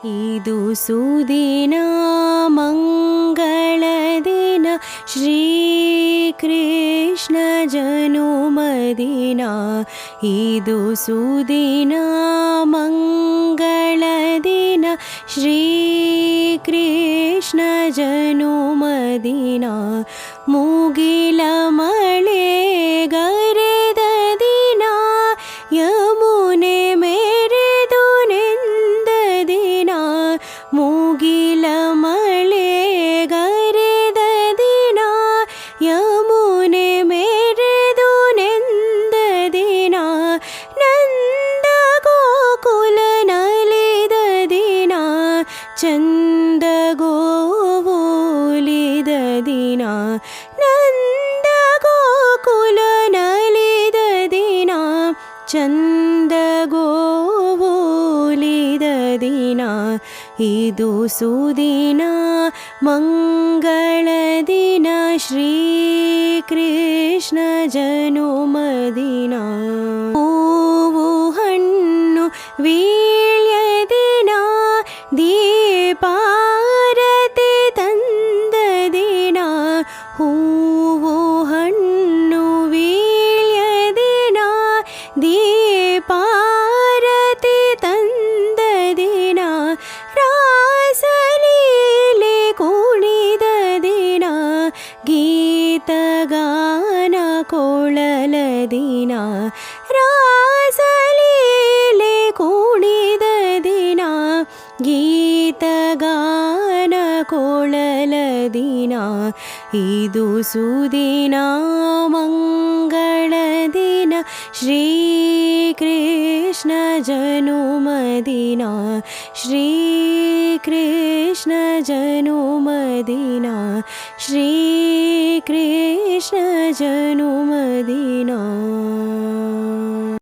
ಇದು ಸುದಿನ ಮಂಗಳ ದಿನ ಶ್ರೀ ಕೃಷ್ಣ ಜನುಮದಿನ. ಇದು ಸುದಿನ ಮಂಗಳ ದಿನ ಶ್ರೀ ಕೃಷ್ಣ ಜನುಮದಿನ. ಮುಗಿಲ ಮಳೆ ಗರೆದ ದಿನ ಯಮುನೆ ಮೆರೆದು ನೆಂದ ದಿನ. ಮುಗಿಲ ಮಳೆ ಗರೆದ ದಿನ ಯಮುನೆ ಮೆರೆದು ನೆಂದ ದಿನ. ನಂದ ಗೋಕುಲ ನಲಿದ ದಿನ ಚಂದ ಗೋವುಲಿದ ದಿನ. ನಂದ ಗೋಕುಲ ನಲಿದ ದಿನ ಚಂದ ಗೋವುಲಿದ ದಿನ. ಇದು ಸುದಿನ ಮಂಗಳ ದಿನ ಶ್ರೀ ಕೃಷ್ಣ ಜನುಮದಿನ. ಹೂವು ಹಣ್ಣು ವೀಳ್ಯ ದಿನ ದೀಪಾರತಿ ತಂದ ದಿನ. ಹೂವು ಹಣ್ಣು ವೀಳ್ಯ ದಿನ ದೀಪಾರತಿ ತಂದ ದಿನ. ರಾಸಲೀಲೆ ಕುಣಿದ ದಿನ ಗೀತಗಾನ ಕೊಳಲ ದಿನ. ರಾಸಲೀಲೆ ಕುಣಿದ ದಿನ ಗೀತಗಾನ ಕೊಳಲ ದಿನ. ಇದು ಸುದಿನ ಮಂಗಳ ದಿನ ಶ್ರೀ ಕೃಷ್ಣ ಜನುಮದಿನ. ಶ್ರೀ ಕೃಷ್ಣ ಜನುಮದಿನ. ಶ್ರೀ ಕೃಷ್ಣ ಜನುಮದಿನ.